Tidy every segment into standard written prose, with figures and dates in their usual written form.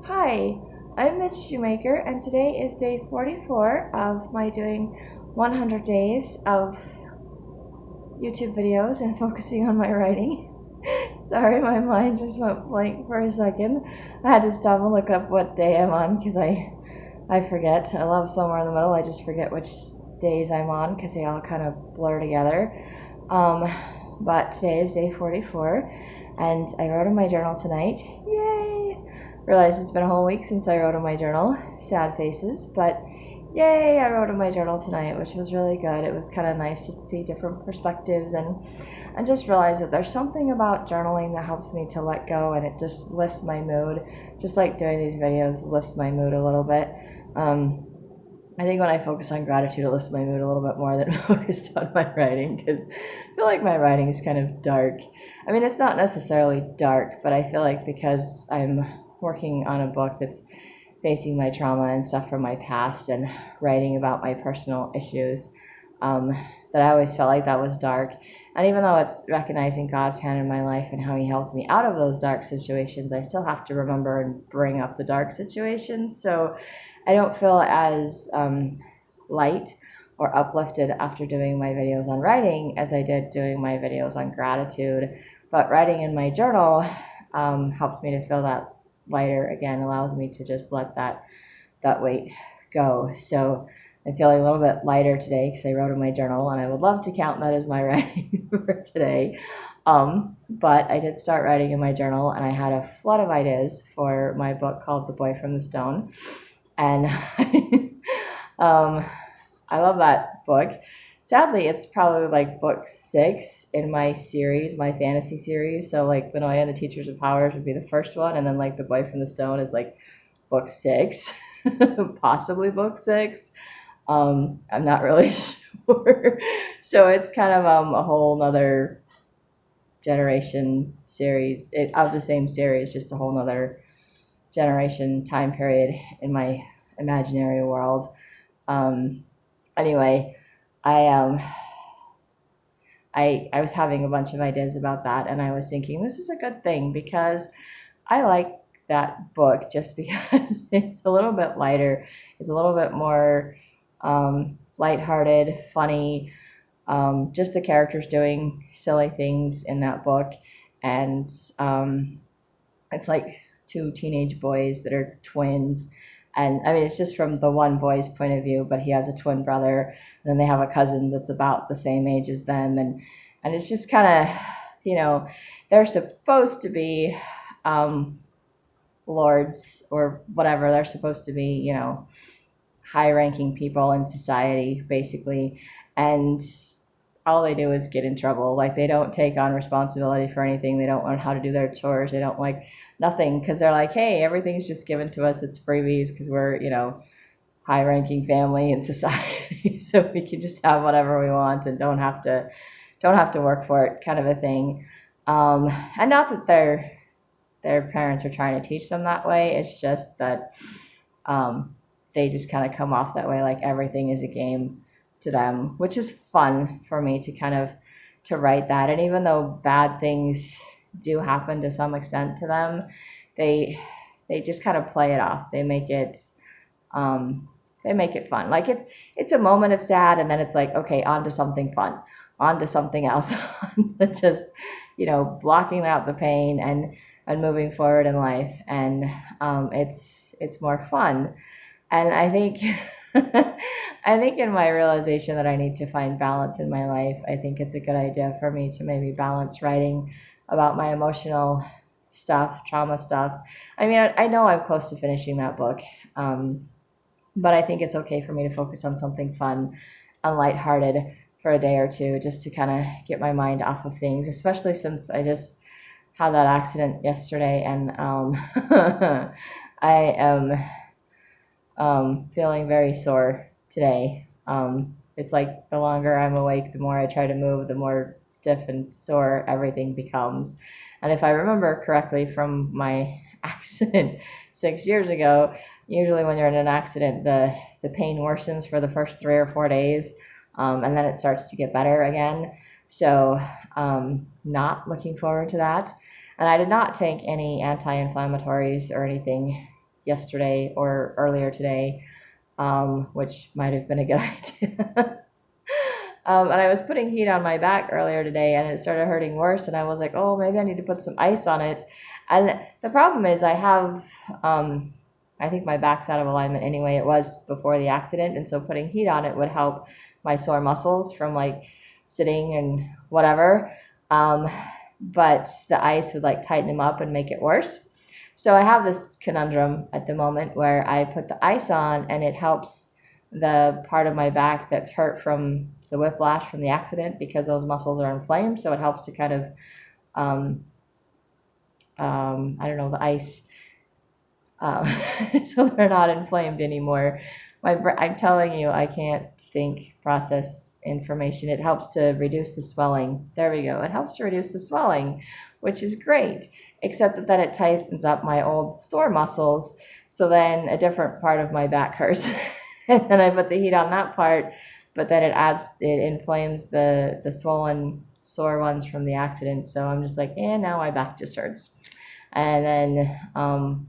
Hi, I'm Mitch Shoemaker, and today is day 44 of my doing 100 days of YouTube videos and focusing on my writing. Sorry, my mind just went blank for a second. I had to stop and look up what day I'm on because I forget. I love somewhere in the middle. I just forget which days I'm on because they all kind of blur together. But today is day 44, and I wrote in my journal tonight. Yay! Realized it's been a whole week since I wrote in my journal. Sad faces, but yay! I wrote in my journal tonight, which was really good. It was kind of nice to see different perspectives and just realize that there's something about journaling that helps me to let go, and it just lifts my mood. Just like doing these videos lifts my mood a little bit. I think when I focus on gratitude, it lifts my mood a little bit more than focused on my writing, because I feel like my writing is kind of dark. I mean, it's not necessarily dark, but I feel like because I'm working on a book that's facing my trauma and stuff from my past and writing about my personal issues, that I always felt like that was dark. And even though it's recognizing God's hand in my life and how he helped me out of those dark situations, I still have to remember and bring up the dark situations. So I don't feel as light or uplifted after doing my videos on writing as I did doing my videos on gratitude. But writing in my journal helps me to feel that lighter again, allows me to just let that weight go. So I'm feeling a little bit lighter today because I wrote in my journal, and I would love to count that as my writing for today. But I did start writing in my journal, and I had a flood of ideas for my book called The Boy from the Stone. And I love that book. Sadly, it's probably like book 6 in my series, my fantasy series. So like Vinoya and the Teachers of Powers would be the first one, and then like The Boy from the Stone is like book 6, possibly book 6. I'm not really sure. So it's kind of a whole nother generation series of the same series, just a whole nother generation time period in my imaginary world. Anyway, I I was having a bunch of ideas about that, and I was thinking this is a good thing because I like that book just because it's a little bit lighter. It's a little bit more lighthearted, funny. Just the characters doing silly things in that book, and it's like two teenage boys that are twins. And I mean, it's just from the one boy's point of view, but he has a twin brother, and then they have a cousin that's about the same age as them, and it's just kind of, they're supposed to be lords or whatever. They're supposed to be, high-ranking people in society, basically, and all they do is get in trouble. Like, they don't take on responsibility for anything. They don't learn how to do their chores. They don't like nothing because they're like, hey, everything's just given to us. It's freebies because we're, high-ranking family in society, so we can just have whatever we want and don't have to work for it, kind of a thing. And not that their parents are trying to teach them that way. It's just that they just kind of come off that way, like everything is a game to them, which is fun for me to kind of to write that. And even though bad things do happen to some extent to them, they just kind of play it off. They make it fun. Like it's a moment of sad, and then it's like, okay, on to something fun, on to something else, just blocking out the pain and moving forward in life. And it's more fun. And I think I think in my realization that I need to find balance in my life, I think it's a good idea for me to maybe balance writing about my emotional stuff, trauma stuff. I mean, I know I'm close to finishing that book, but I think it's okay for me to focus on something fun and lighthearted for a day or two, just to kind of get my mind off of things, especially since I just had that accident yesterday, and I am feeling very sore today. It's like the longer I'm awake, the more I try to move, the more stiff and sore everything becomes. And if I remember correctly from my accident 6 years ago, usually when you're in an accident, the pain worsens for the first 3 or 4 days, and then it starts to get better again. So not looking forward to that. And I did not take any anti-inflammatories or anything yesterday or earlier today, which might have been a good idea. And I was putting heat on my back earlier today and it started hurting worse. And I was like, oh, maybe I need to put some ice on it. And the problem is I think my back's out of alignment anyway. It was before the accident. And so putting heat on it would help my sore muscles from like sitting and whatever. But the ice would like tighten them up and make it worse. So I have this conundrum at the moment where I put the ice on and it helps the part of my back that's hurt from the whiplash from the accident because those muscles are inflamed. So it helps to kind of, I don't know, the ice, so they're not inflamed anymore. I'm telling you, I can't think, process information. It helps to reduce the swelling. There we go. It helps to reduce the swelling, which is great, except that it tightens up my old sore muscles. So then a different part of my back hurts. And then I put the heat on that part, but then it inflames the swollen sore ones from the accident. So I'm just like, now my back just hurts. And then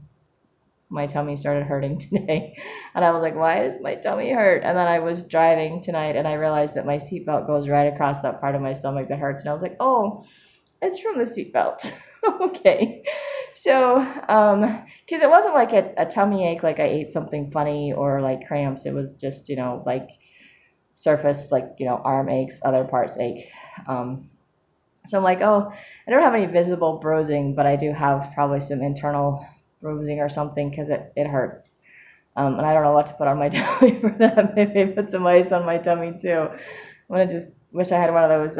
my tummy started hurting today. And I was like, why does my tummy hurt? And then I was driving tonight and I realized that my seatbelt goes right across that part of my stomach that hurts. And I was like, oh, it's from the seatbelt. Okay. So, because it wasn't like a tummy ache, like I ate something funny or like cramps. It was just, like surface, like, arm aches, other parts ache. So I'm like, oh, I don't have any visible bruising, but I do have probably some internal bruising or something because it hurts. And I don't know what to put on my tummy for that. Maybe put some ice on my tummy too. I just wish I had one of those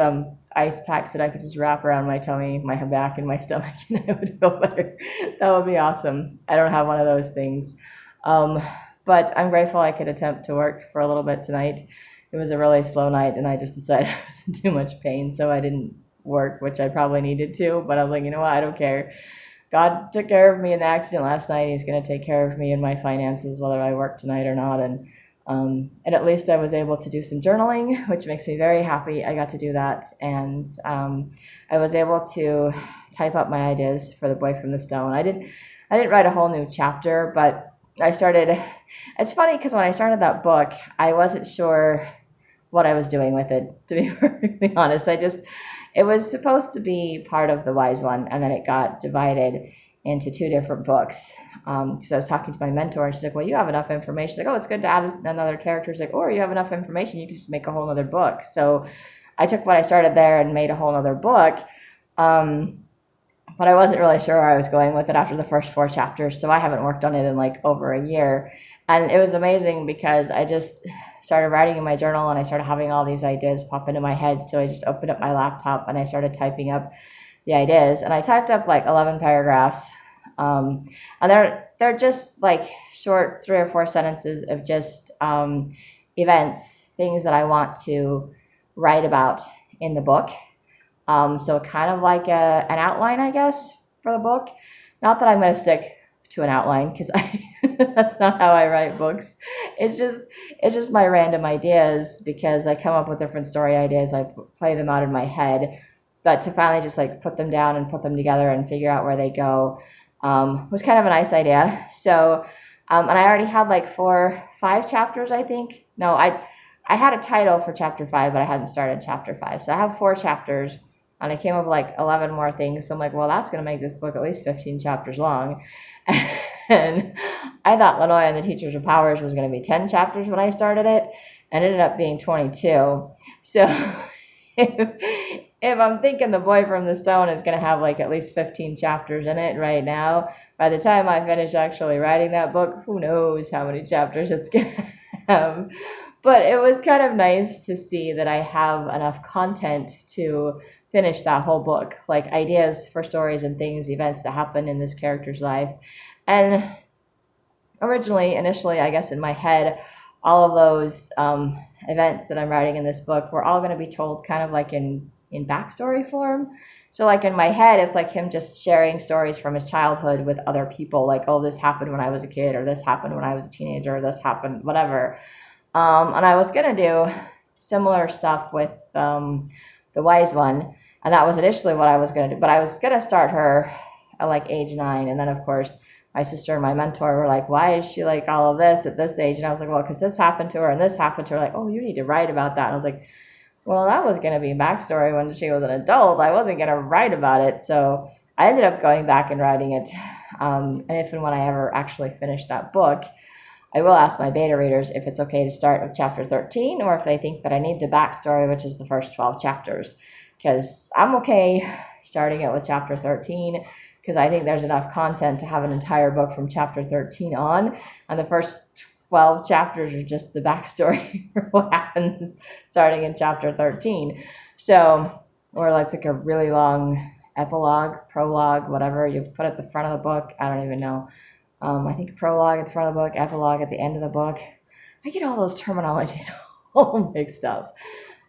ice packs that I could just wrap around my tummy, my back, and my stomach, and I would feel better. That would be awesome. I don't have one of those things. But I'm grateful I could attempt to work for a little bit tonight. It was a really slow night, and I just decided I was in too much pain, so I didn't work, which I probably needed to. But I was like, you know what? I don't care. God took care of me in the accident last night. He's going to take care of me and my finances, whether I work tonight or not. And at least I was able to do some journaling, which makes me very happy. I got to do that. And I was able to type up my ideas for The Boy from the Stone. I didn't write a whole new chapter, but I started. It's funny because when I started that book, I wasn't sure what I was doing with it, to be perfectly honest. It was supposed to be part of The Wise One, and then it got divided into two different books. So I was talking to my mentor, and she's like, well, you have enough information. She's like, oh, it's good to add another character. She's like, or you have enough information, you can just make a whole other book. So I took what I started there and made a whole other book. But I wasn't really sure where I was going with it after the first 4 chapters, so I haven't worked on it in like over a year. And it was amazing because I just started writing in my journal and I started having all these ideas pop into my head. So I just opened up my laptop and I started typing up the ideas. And I typed up like 11 paragraphs. And they're just like short 3 or 4 sentences of just events, things that I want to write about in the book. So kind of like an outline, I guess, for the book. Not that I'm going to stick to an outline because that's not how I write books. It's just my random ideas because I come up with different story ideas. I play them out in my head. But to finally just like put them down and put them together and figure out where they go was kind of a nice idea. So, and I already had like 5 chapters, I think. No, I had a title for chapter 5, but I hadn't started chapter 5. So I have 4 chapters. And I came up with like 11 more things. So I'm like, well, that's going to make this book at least 15 chapters long. And I thought Lanoya and the Teachers of Powers was going to be 10 chapters when I started it. And it ended up being 22. So if I'm thinking The Boy from the Stone is going to have like at least 15 chapters in it right now, by the time I finish actually writing that book, who knows how many chapters it's going to have. But it was kind of nice to see that I have enough content to finish that whole book, like ideas for stories and things, events that happen in this character's life. And initially, I guess in my head, all of those events that I'm writing in this book were all going to be told kind of like in backstory form. So like in my head, it's like him just sharing stories from his childhood with other people, like, oh, this happened when I was a kid, or this happened when I was a teenager, or this happened, whatever. And I was going to do similar stuff with The Wise One, and that was initially what I was going to do. But I was going to start her at like age 9, and then of course my sister and my mentor were like, why is she like all of this at this age? And I was like, well, because this happened to her and this happened to her. Like, oh, you need to write about that. And I was like, well, that was going to be backstory when she was an adult. I wasn't going to write about it. So I ended up going back and writing it. And if and when I ever actually finish that book, I will ask my beta readers if it's okay to start with chapter 13 or if they think that I need the backstory, which is the first 12 chapters. Because I'm okay starting it with chapter 13 because I think there's enough content to have an entire book from chapter 13 on. And the first 12 chapters are just the backstory for what happens starting in chapter 13. So, or like a really long epilogue, prologue, whatever you put at the front of the book. I don't even know. I think prologue at the front of the book, epilogue at the end of the book. I get all those terminologies all mixed up.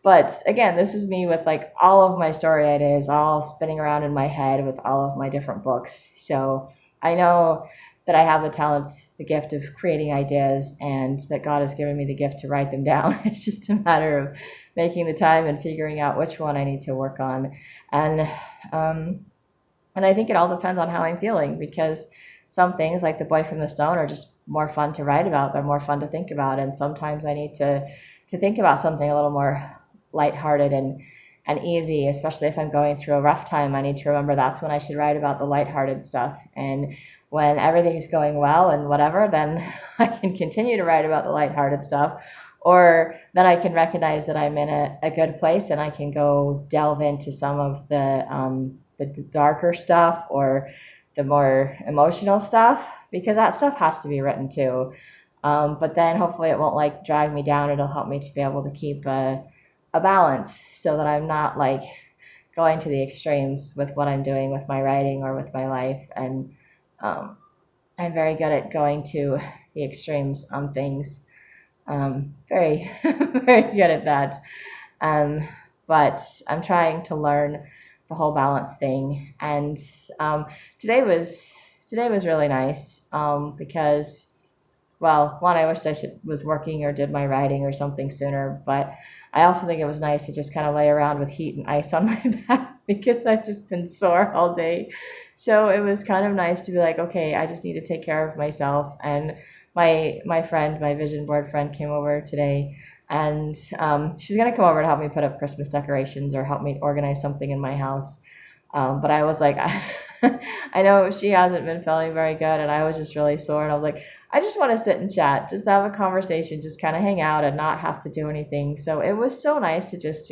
But again, this is me with like all of my story ideas all spinning around in my head with all of my different books. So I know that I have the talent, the gift of creating ideas, and that God has given me the gift to write them down. It's just a matter of making the time and figuring out which one I need to work on. And I think it all depends on how I'm feeling, because some things like The Boy from the Stone are just more fun to write about. They're more fun to think about. And sometimes I need to think about something a little more lighthearted and easy, especially if I'm going through a rough time. I need to remember that's when I should write about the lighthearted stuff. And when everything's going well and whatever, then I can continue to write about the lighthearted stuff. Or then I can recognize that I'm in a good place and I can go delve into some of the darker stuff or the more emotional stuff, because that stuff has to be written too. But then hopefully it won't like drag me down. It'll help me to be able to keep a balance so that I'm not like going to the extremes with what I'm doing with my writing or with my life. And I'm very good at going to the extremes on things. Very, very good at that. But I'm trying to learn the whole balance thing. And today was really nice because, well, one, I wished I was working or did my writing or something sooner, but I also think it was nice to just kind of lay around with heat and ice on my back because I've just been sore all day. So it was kind of nice to be like, okay, I just need to take care of myself. And my friend, my vision board friend, came over today, and she's going to come over to help me put up Christmas decorations or help me organize something in my house. But I was like, I know she hasn't been feeling very good, and I was just really sore. And I was like, I just want to sit and chat, just have a conversation, just kind of hang out and not have to do anything. So it was so nice to just,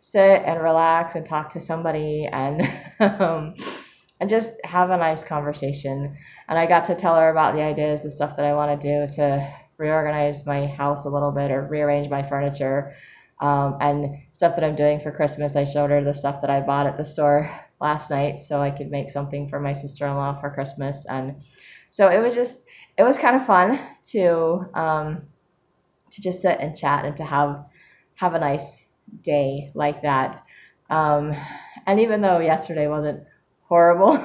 sit and relax and talk to somebody and and just have a nice conversation. And I got to tell her about the ideas, the stuff that I want to do to reorganize my house a little bit or rearrange my furniture, and stuff that I'm doing for Christmas. I showed her the stuff that I bought at the store last night so I could make something for my sister-in-law for Christmas. And so it was kind of fun to just sit and chat and to have a nice day like that. And even though yesterday wasn't horrible,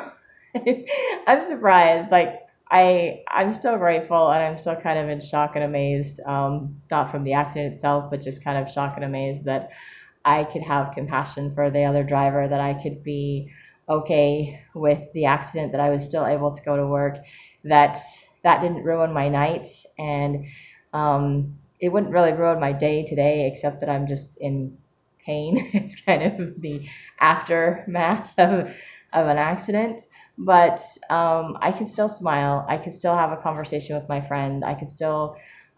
I'm surprised. Like I'm still grateful, and I'm still kind of in shock and amazed, not from the accident itself, but just kind of shock and amazed that I could have compassion for the other driver, that I could be okay with the accident, that I was still able to go to work, that didn't ruin my night, and it wouldn't really ruin my day today, except that I'm just in pain. It's kind of the aftermath of an accident. But I can still smile. I can still have a conversation with my friend. I can still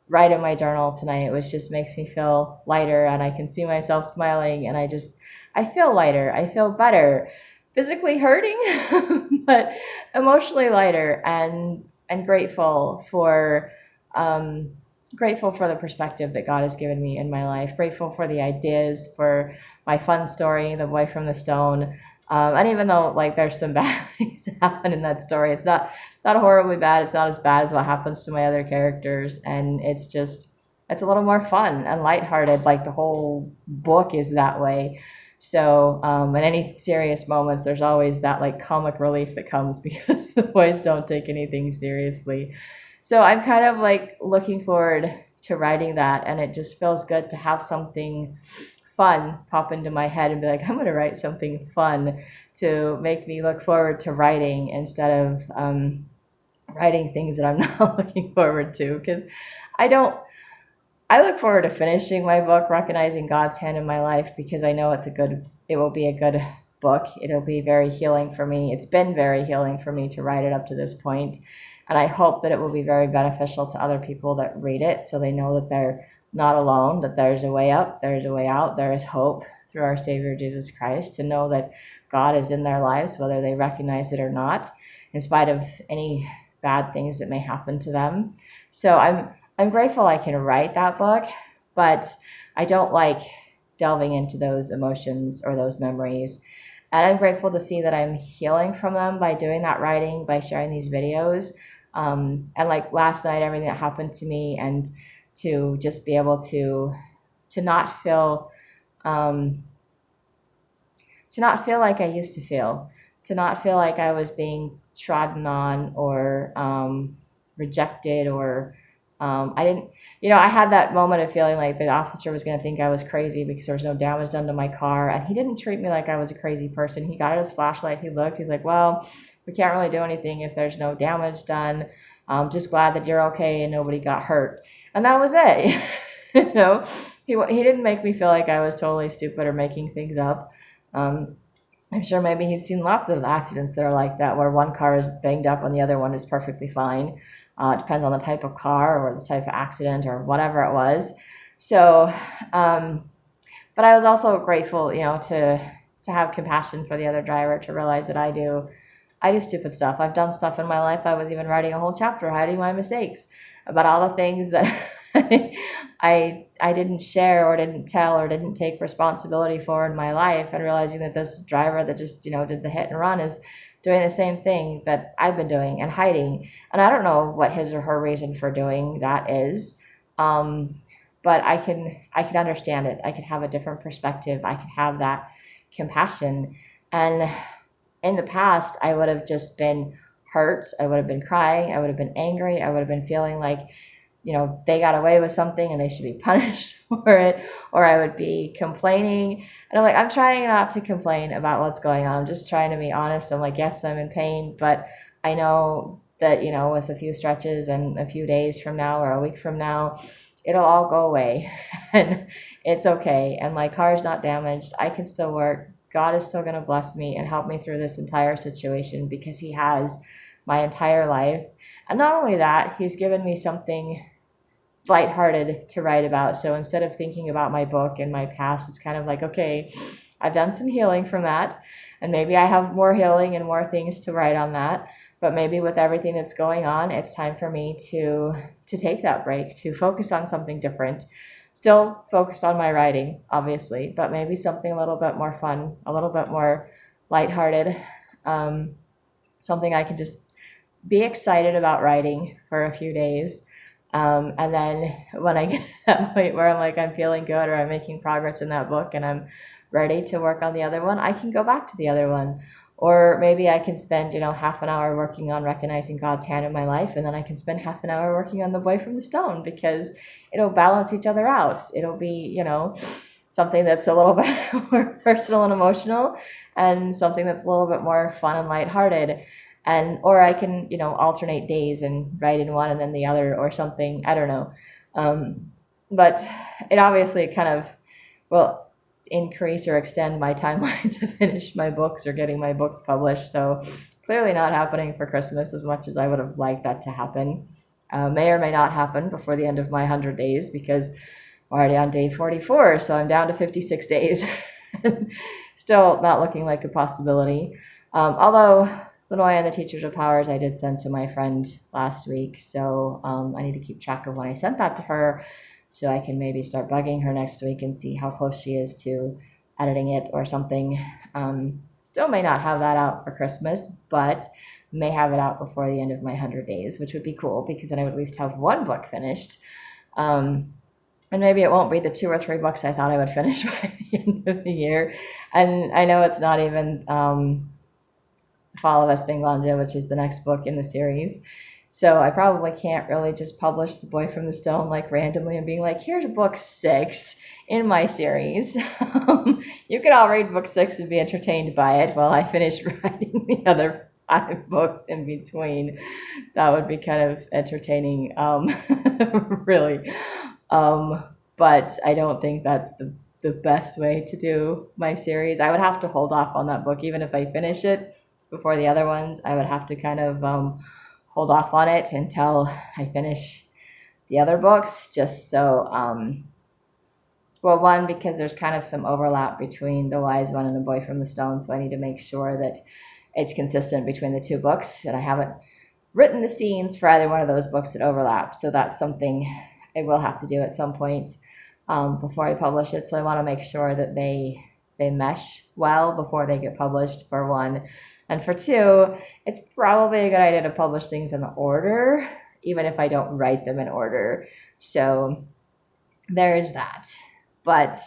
write in my journal tonight, which just makes me feel lighter, and I can see myself smiling, and I feel lighter. I feel better. Physically hurting, but emotionally lighter, and grateful for the perspective that God has given me in my life. Grateful for the ideas, for my fun story, The Boy from the Stone. And even though like there's some bad things that happen in that story, it's not horribly bad. It's not as bad as what happens to my other characters, and it's a little more fun and lighthearted. Like the whole book is that way. So in any serious moments, there's always that like comic relief that comes because the boys don't take anything seriously. So I'm kind of like looking forward to writing that, and it just feels good to have something fun pop into my head and be like, I'm going to write something fun to make me look forward to writing instead of writing things that I'm not looking forward to, because I look forward to finishing my book, recognizing God's hand in my life, because I know it will be a good book. It'll be very healing for me. It's been very healing for me to write it up to this point. And I hope that it will be very beneficial to other people that read it, so they know that they're not alone, that there's a way up, there's a way out, there is hope through our Savior Jesus Christ, to know that God is in their lives, whether they recognize it or not, in spite of any bad things that may happen to them. So I'm grateful I can write that book, but I don't like delving into those emotions or those memories. And I'm grateful to see that I'm healing from them by doing that writing, by sharing these videos. And like last night, everything that happened to me, and to just be able to not feel like I used to feel, to not feel like I was being trodden on or rejected, or I had that moment of feeling like the officer was going to think I was crazy because there was no damage done to my car. And he didn't treat me like I was a crazy person. He got out his flashlight. He looked. He's like, well, we can't really do anything if there's no damage done. Just glad that you're okay and nobody got hurt. And that was it. He didn't make me feel like I was totally stupid or making things up. I'm sure maybe he's seen lots of accidents that are like that, where one car is banged up and the other one is perfectly fine. It depends on the type of car or the type of accident or whatever it was. So, but I was also grateful, to have compassion for the other driver, to realize that I do stupid stuff. I've done stuff in my life. I was even writing a whole chapter hiding my mistakes, about all the things that I didn't share or didn't tell or didn't take responsibility for in my life, and realizing that this driver that just, did the hit and run is doing the same thing that I've been doing and hiding. And I don't know what his or her reason for doing that is. But I can understand it. I could have a different perspective. I could have that compassion. And in the past, I would have just been hurt. I would have been crying. I would have been angry. I would have been feeling like, they got away with something and they should be punished for it. Or I would be complaining. And I'm trying not to complain about what's going on. I'm just trying to be honest. I'm like, yes, I'm in pain, but I know that, with a few stretches and a few days from now or a week from now, it'll all go away and it's okay. And my car's not damaged. I can still work. God is still going to bless me and help me through this entire situation, because he has my entire life. And not only that, he's given me something lighthearted to write about. So instead of thinking about my book and my past, it's kind of like, okay, I've done some healing from that, and maybe I have more healing and more things to write on that. But maybe with everything that's going on, it's time for me to take that break, to focus on something different. Still focused on my writing, obviously, but maybe something a little bit more fun, a little bit more lighthearted, something I can just be excited about writing for a few days. And then when I get to that point where I'm feeling good, or I'm making progress in that book and I'm ready to work on the other one, I can go back to the other one. Or maybe I can spend, half an hour working on recognizing God's hand in my life, and then I can spend half an hour working on The Boy from the Stone, because it'll balance each other out. It'll be, something that's a little bit more personal and emotional, and something that's a little bit more fun and lighthearted. Or I can, alternate days and write in one and then the other, or something. I don't know. But it obviously kind of will increase or extend my timeline to finish my books or getting my books published. So clearly not happening for Christmas as much as I would have liked that to happen. May or may not happen before the end of my 100 days, because I'm already on day 44, so I'm down to 56 days. Still not looking like a possibility. Although Lenoy and the Teachers of Powers I did send to my friend last week, so I need to keep track of when I sent that to her, so I can maybe start bugging her next week and see how close she is to editing it or something. Still may not have that out for Christmas, but may have it out before the end of my 100 days, which would be cool, because then I would at least have one book finished. And maybe it won't be the 2 or 3 books I thought I would finish by the end of the year. And I know it's not even Fall of Espinglanda, which is the next book in the series. So I probably can't really just publish The Boy from the Stone randomly and being like, here's book 6 in my series. You can all read book 6 and be entertained by it while I finish writing the other 5 books in between. That would be kind of entertaining, really. But I don't think that's the best way to do my series. I would have to hold off on that book, even if I finish it before the other ones. I would have to kind of hold off on it until I finish the other books, just so well, one, because there's kind of some overlap between The Wise One and The Boy from the Stone, so I need to make sure that it's consistent between the 2 books, and I haven't written the scenes for either one of those books that overlap, so that's something I will have to do at some point before I publish it. So I want to make sure that they mesh well before they get published, for one. And for two, it's probably a good idea to publish things in order, even if I don't write them in order. So there's that. But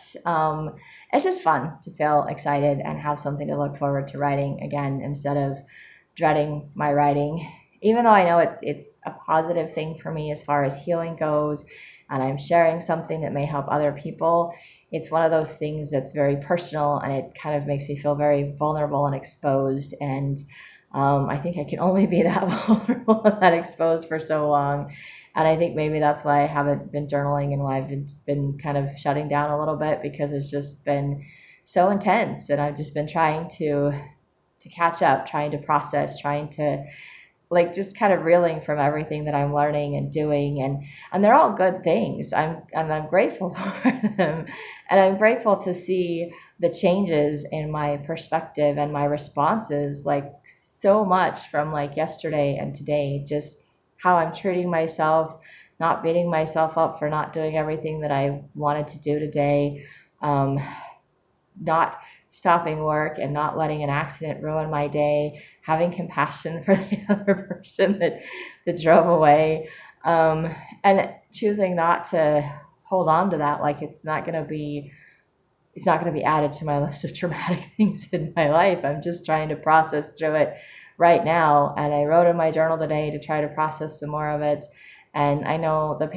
it's just fun to feel excited and have something to look forward to writing again, instead of dreading my writing. Even though I know it's a positive thing for me as far as healing goes, and I'm sharing something that may help other people, it's one of those things that's very personal, and it kind of makes me feel very vulnerable and exposed. And I think I can only be that vulnerable and that exposed for so long. And I think maybe that's why I haven't been journaling, and why I've been kind of shutting down a little bit, because it's just been so intense, and I've just been trying to catch up, trying to process, trying to, like, just kind of reeling from everything that I'm learning and doing, and they're all good things. I'm grateful for them, and I'm grateful to see the changes in my perspective and my responses, like, so much from like yesterday and today. Just how I'm treating myself, not beating myself up for not doing everything that I wanted to do today, not stopping work and not letting an accident ruin my day, having compassion for the other person that drove away, and choosing not to hold on to that, like it's not going to be added to my list of traumatic things in my life. I'm just trying to process through it right now. And I wrote in my journal today to try to process some more of it. And I know the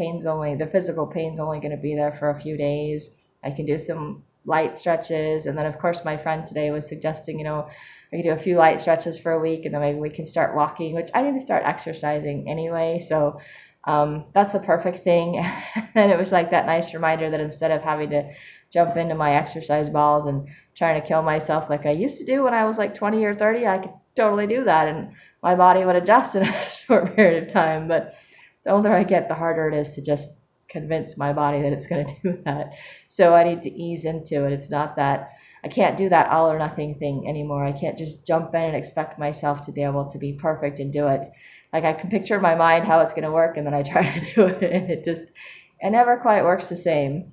physical pain's only going to be there for a few days. I can do some light stretches. And then, of course, my friend today was suggesting, I could do a few light stretches for a week, and then maybe we can start walking, which I need to start exercising anyway. So that's a perfect thing. And it was like that nice reminder that instead of having to jump into my exercise balls and trying to kill myself like I used to do when I was like 20 or 30, I could totally do that, and my body would adjust in a short period of time. But the older I get, the harder it is to just convince my body that it's going to do that. So I need to ease into it. It's not that I can't do that all or nothing thing anymore. I can't just jump in and expect myself to be able to be perfect and do it. Like, I can picture in my mind how it's going to work, and then I try to do it, and it never quite works the same.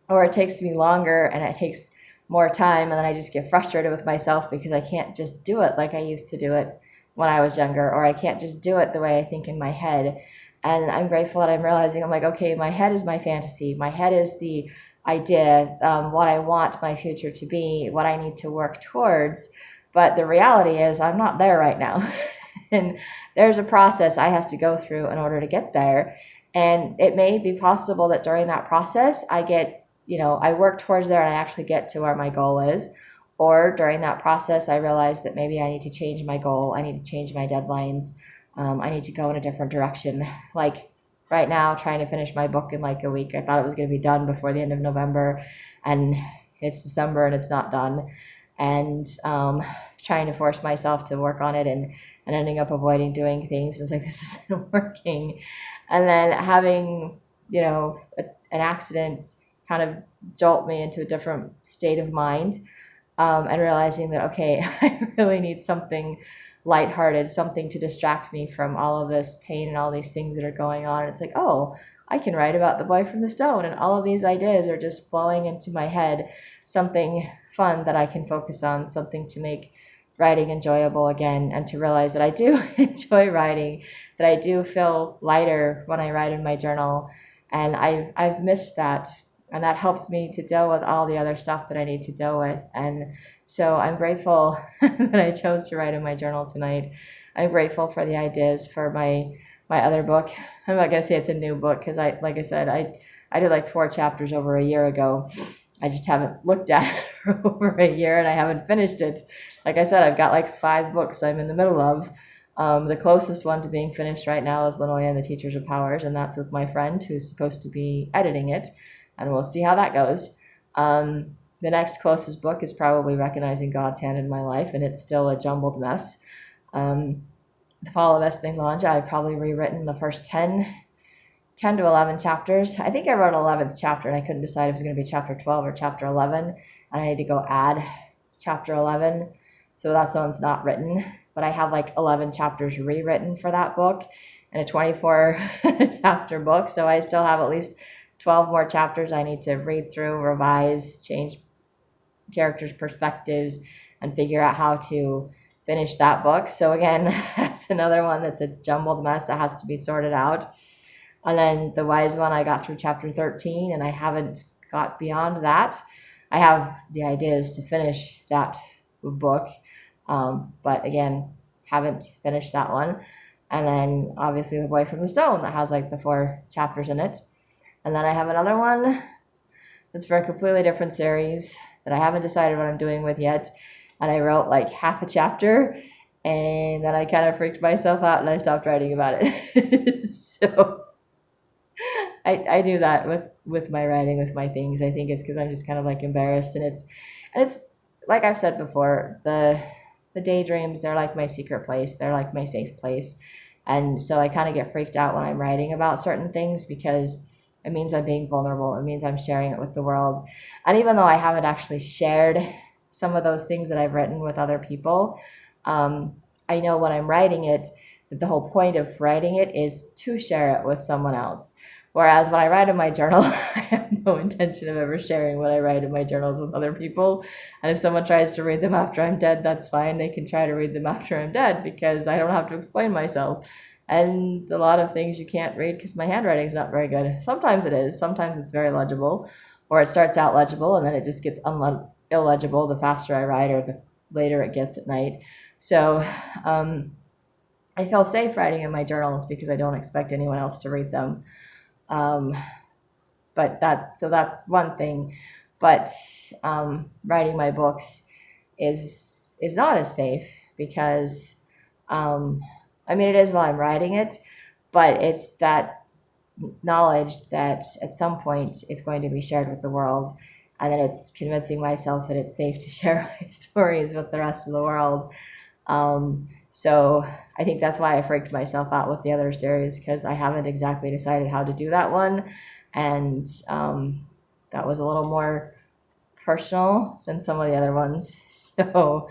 Or it takes me longer, and it takes more time, and then I just get frustrated with myself because I can't just do it like I used to do it when I was younger, or I can't just do it the way I think in my head. And I'm grateful that I'm realizing, I'm like, okay, my head is my fantasy. My head is the idea, what I want my future to be, what I need to work towards. But the reality is I'm not there right now. And there's a process I have to go through in order to get there. And it may be possible that during that process, I work towards there and I actually get to where my goal is. Or during that process, I realize that maybe I need to change my goal. I need to change my deadlines. I need to go in a different direction. Like right now, trying to finish my book in like a week. I thought it was going to be done before the end of November, and it's December and it's not done. And trying to force myself to work on it, and ending up avoiding doing things. It was like, this isn't working. And then having, an accident kind of jolt me into a different state of mind, and realizing that, okay, I really need something lighthearted, something to distract me from all of this pain and all these things that are going on. And it's like, oh, I can write about The Boy from the Stone, and all of these ideas are just flowing into my head. Something fun that I can focus on, something to make writing enjoyable again, and to realize that I do enjoy writing, that I do feel lighter when I write in my journal, and I've missed that, and that helps me to deal with all the other stuff that I need to deal with. And so I'm grateful that I chose to write in my journal tonight. I'm grateful for the ideas for my other book. I'm not gonna say it's a new book, because like I said, I did like 4 chapters over a year ago, I just haven't looked at it for over a year and I haven't finished it. Like I said, I've got like 5 books I'm in the middle of. The closest one to being finished right now is Lenoia and the Teachers of Powers, and that's with my friend who's supposed to be editing it, and we'll see how that goes. The next closest book is probably Recognizing God's Hand in My Life, and it's still a jumbled mess. The Fall of Esplanade, I've probably rewritten the first 10 to 11 chapters. I think I wrote an 11th chapter and I couldn't decide if it was going to be chapter 12 or chapter 11. And I need to go add chapter 11. So that one's not written. But I have like 11 chapters rewritten for that book and a 24 chapter book. So I still have at least 12 more chapters I need to read through, revise, change characters' perspectives, and figure out how to finish that book. So again, that's another one that's a jumbled mess that has to be sorted out. And then The Wise One, I got through chapter 13, and I haven't got beyond that. I have the ideas to finish that book, but again, haven't finished that one. And then obviously The Boy from the Stone, that has like the 4 chapters in it. And then I have another one that's for a completely different series that I haven't decided what I'm doing with yet. And I wrote like half a chapter, and then I kind of freaked myself out and I stopped writing about it. So I do that with my writing, with my things. I think it's because I'm just kind of like embarrassed, and it's like I've said before, the daydreams, they're like my secret place. They're like my safe place. And so I kind of get freaked out when I'm writing about certain things because it means I'm being vulnerable. It means I'm sharing it with the world. And even though I haven't actually shared some of those things that I've written with other people, I know when I'm writing it, that the whole point of writing it is to share it with someone else. Whereas when I write in my journal, I have no intention of ever sharing what I write in my journals with other people. And if someone tries to read them after I'm dead, that's fine. They can try to read them after I'm dead because I don't have to explain myself. And a lot of things you can't read because my handwriting is not very good. Sometimes it is. Sometimes it's very legible, or it starts out legible and then it just gets illegible the faster I write or the later it gets at night. So I feel safe writing in my journals because I don't expect anyone else to read them. But that's one thing. But writing my books is not as safe because I mean, it is while I'm writing it, but it's that knowledge that at some point it's going to be shared with the world, and then it's convincing myself that it's safe to share my stories with the rest of the world. So I think that's why I freaked myself out with the other series, because I haven't exactly decided how to do that one, and that was a little more personal than some of the other ones. So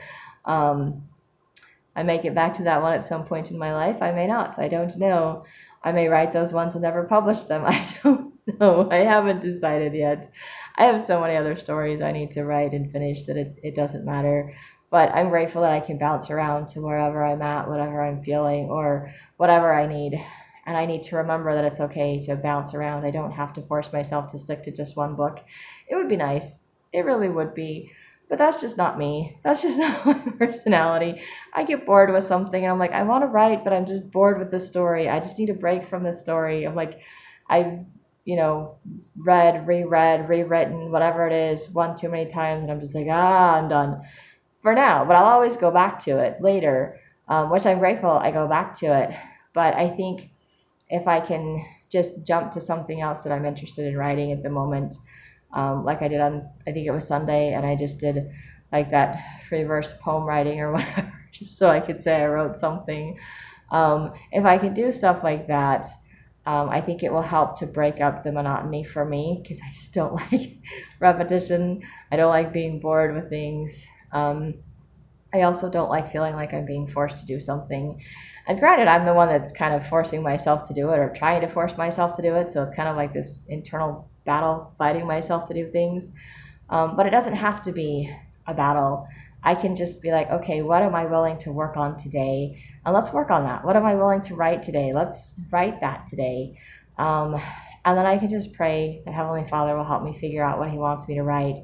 I may get back to that one at some point in my life. I may not. I don't know. I may write those ones and never publish them. I don't know. I haven't decided yet. I have so many other stories I need to write and finish that it doesn't matter. But I'm grateful that I can bounce around to wherever I'm at, whatever I'm feeling, or whatever I need. And I need to remember that it's okay to bounce around. I don't have to force myself to stick to just one book. It would be nice. It really would be. But that's just not me. That's just not my personality. I get bored with something and I'm like, I want to write, but I'm just bored with this story. I just need a break from this story. I'm like, I've, read, reread, rewritten, whatever it is, one too many times. And I'm just like, I'm done for now. But I'll always go back to it later, which I'm grateful I go back to it. But I think if I can just jump to something else that I'm interested in writing at the moment, like I did on, I think it was Sunday, and I just did like that free verse poem writing or whatever, just so I could say I wrote something. If I can do stuff like that, I think it will help to break up the monotony for me, because I just don't like repetition. I don't like being bored with things. I also don't like feeling like I'm being forced to do something. And granted, I'm the one that's kind of forcing myself to do it, or trying to force myself to do it, so it's kind of like this internal battle fighting myself to do things. But it doesn't have to be a battle. I can just be like, okay, what am I willing to work on today? And let's work on that. What am I willing to write today? Let's write that today. And then I can just pray that Heavenly Father will help me figure out what He wants me to write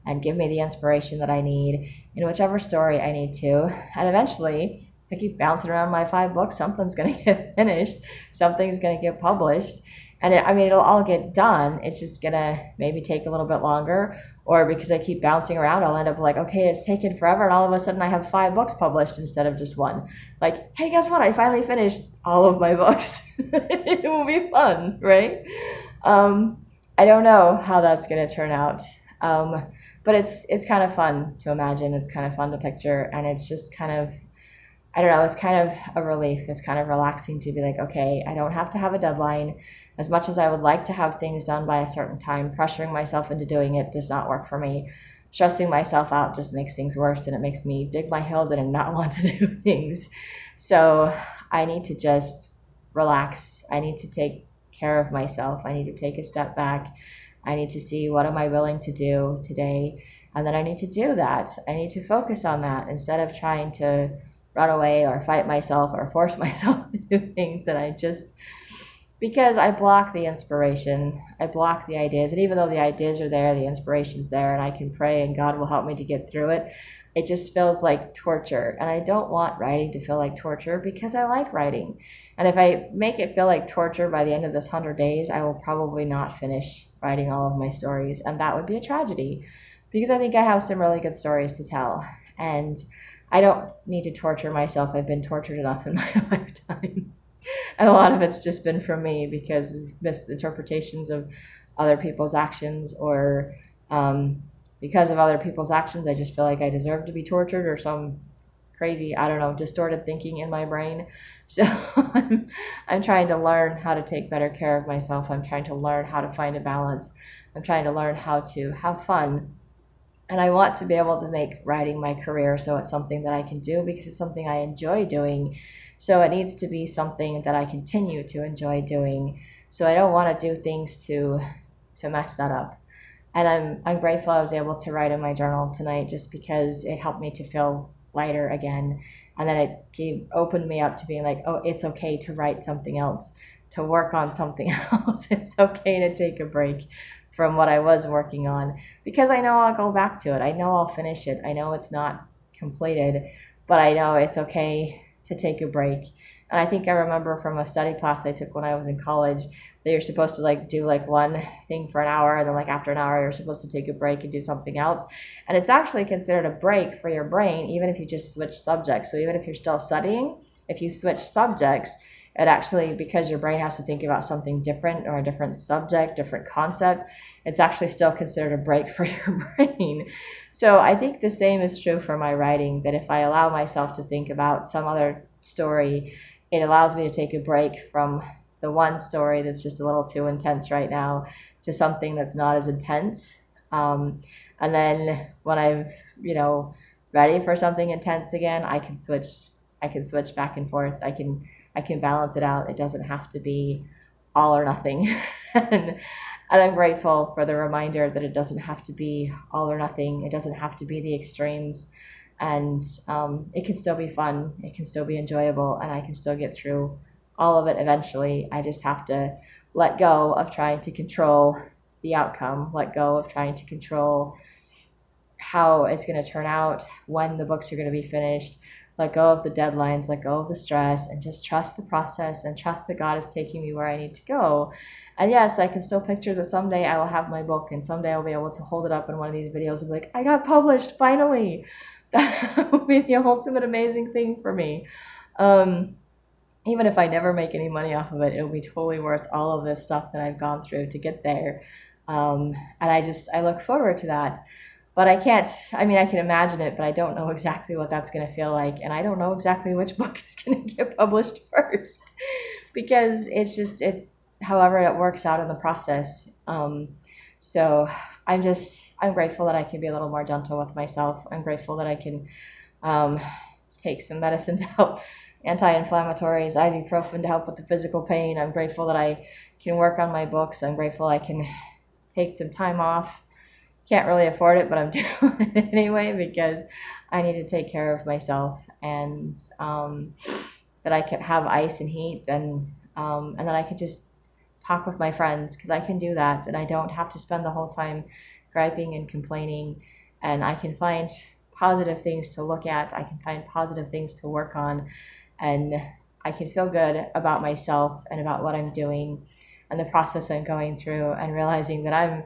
and give me the inspiration that I need in whichever story I need to. And eventually, if I keep bouncing around my 5 books, something's going to get finished. Something's going to get published. And it'll all get done. It's just gonna maybe take a little bit longer, or because I keep bouncing around, I'll end up like, okay, it's taken forever, and all of a sudden I have 5 books published instead of just one. Like, hey, guess what? I finally finished all of my books. It will be fun, right? I don't know how that's gonna turn out, but it's kind of fun to imagine. It's kind of fun to picture, and it's just kind of, I don't know, it's kind of a relief. It's kind of relaxing to be like, okay, I don't have to have a deadline. As much as I would like to have things done by a certain time, pressuring myself into doing it does not work for me. Stressing myself out just makes things worse, and it makes me dig my heels in and not want to do things. So I need to just relax. I need to take care of myself. I need to take a step back. I need to see, what am I willing to do today? And then I need to do that. I need to focus on that instead of trying to run away or fight myself or force myself to do things that I just, because I block the inspiration, I block the ideas. And even though the ideas are there, the inspiration's there, and I can pray and God will help me to get through it, it just feels like torture. And I don't want writing to feel like torture, because I like writing. And if I make it feel like torture by the end of this 100 days, I will probably not finish writing all of my stories. And that would be a tragedy, because I think I have some really good stories to tell. And I don't need to torture myself. I've been tortured enough in my lifetime. And a lot of it's just been from me because of misinterpretations of other people's actions, or because of other people's actions, I just feel like I deserve to be tortured, or some crazy, I don't know, distorted thinking in my brain. So I'm trying to learn how to take better care of myself. I'm trying to learn how to find a balance. I'm trying to learn how to have fun. And I want to be able to make writing my career, so it's something that I can do because it's something I enjoy doing. So it needs to be something that I continue to enjoy doing. So I don't want to do things to mess that up. And I'm grateful I was able to write in my journal tonight, just because it helped me to feel lighter again. And then it opened me up to being like, oh, it's okay to write something else, to work on something else. It's okay to take a break from what I was working on, because I know I'll go back to it. I know I'll finish it. I know it's not completed, but I know it's okay to take a break. And I think I remember from a study class I took when I was in college that you're supposed to like do like one thing for an hour, and then like after an hour you're supposed to take a break and do something else. And it's actually considered a break for your brain, even if you just switch subjects. So even if you're still studying, if you switch subjects, it actually, because your brain has to think about something different, or a different subject, different concept, it's actually still considered a break for your brain. So I think the same is true for my writing, that if I allow myself to think about some other story, it allows me to take a break from the one story that's just a little too intense right now to something that's not as intense. And then when I'm, ready for something intense again, I can switch back and forth. I can balance it out. It doesn't have to be all or nothing. and I'm grateful for the reminder that it doesn't have to be all or nothing. It doesn't have to be the extremes. And it can still be fun. It can still be enjoyable, and I can still get through all of it eventually. I just have to let go of trying to control the outcome, let go of trying to control how it's going to turn out, when the books are going to be finished, let go of the deadlines, let go of the stress, and just trust the process and trust that God is taking me where I need to go. And yes, I can still picture that someday I will have my book, and someday I'll be able to hold it up in one of these videos and be like, I got published, finally. That would be the ultimate amazing thing for me. Even if I never make any money off of it, it'll be totally worth all of this stuff that I've gone through to get there. And I look forward to that. But I can imagine it, but I don't know exactly what that's going to feel like. And I don't know exactly which book is going to get published first, because it's however it works out in the process. So I'm grateful that I can be a little more gentle with myself. I'm grateful that I can take some medicine to help, anti-inflammatories, ibuprofen to help with the physical pain. I'm grateful that I can work on my books. I'm grateful I can take some time off. Can't really afford it, but I'm doing it anyway, because I need to take care of myself, and that I can have ice and heat, and that I can just talk with my friends, because I can do that, and I don't have to spend the whole time griping and complaining, and I can find positive things to look at. I can find positive things to work on, and I can feel good about myself and about what I'm doing. and the process I'm going through, and realizing that I'm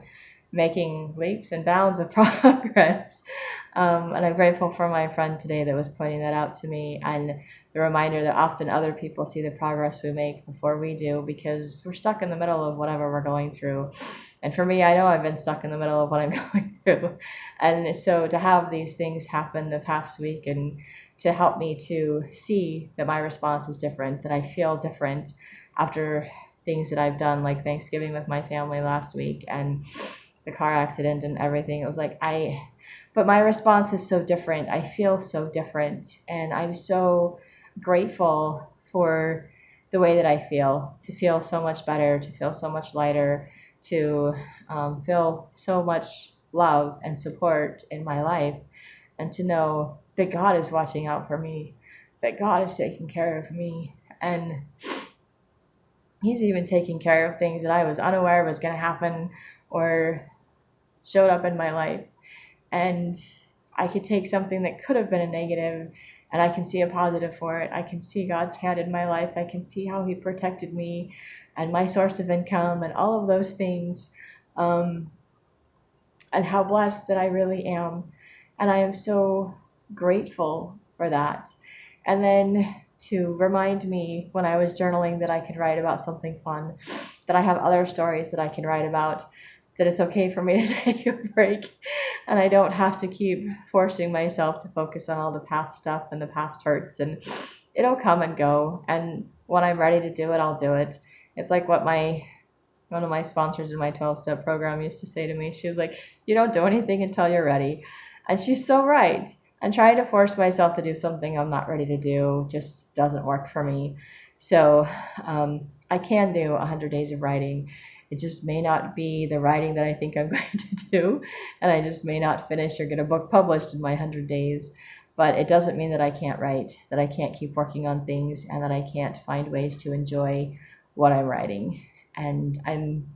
making leaps and bounds of progress. And I'm grateful for my friend today that was pointing that out to me, and the reminder that often other people see the progress we make before we do, because we're stuck in the middle of whatever we're going through. And for me, I know I've been stuck in the middle of what I'm going through. And so to have these things happen the past week, and to help me to see that my response is different, that I feel different after things that I've done, like Thanksgiving with my family last week and the car accident and everything. It was like, but my response is so different. I feel so different. And I'm so grateful for the way that I feel, to feel so much better, to feel so much lighter, to feel so much love and support in my life, and to know that God is watching out for me, that God is taking care of me. And He's even taking care of things that I was unaware was going to happen or showed up in my life. And I could take something that could have been a negative, and I can see a positive for it. I can see God's hand in my life. I can see how He protected me and my source of income and all of those things, and how blessed that I really am. And I am so grateful for that. And then to remind me when I was journaling that I could write about something fun, that I have other stories that I can write about, that it's okay for me to take a break, and I don't have to keep forcing myself to focus on all the past stuff and the past hurts, and it'll come and go. And when I'm ready to do it, I'll do it. It's like what one of my sponsors in my 12-step program used to say to me. She was like, you don't do anything until you're ready. And she's so right. And trying to force myself to do something I'm not ready to do just doesn't work for me. So I can do 100 days of writing. It just may not be the writing that I think I'm going to do, and I just may not finish or get a book published in my 100 days. But it doesn't mean that I can't write, that I can't keep working on things, and that I can't find ways to enjoy what I'm writing. And I'm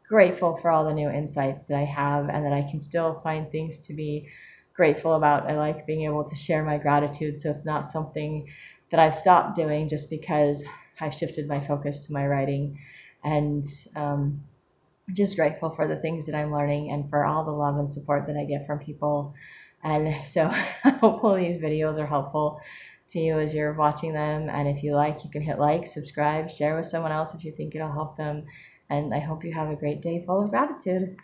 grateful for all the new insights that I have, and that I can still find things to be grateful about. I like being able to share my gratitude, so it's not something that I've stopped doing just because I've shifted my focus to my writing. And just grateful for the things that I'm learning, and for all the love and support that I get from people. And so hopefully these videos are helpful to you as you're watching them. And if you like, you can hit like, subscribe, share with someone else if you think it'll help them. And I hope you have a great day full of gratitude.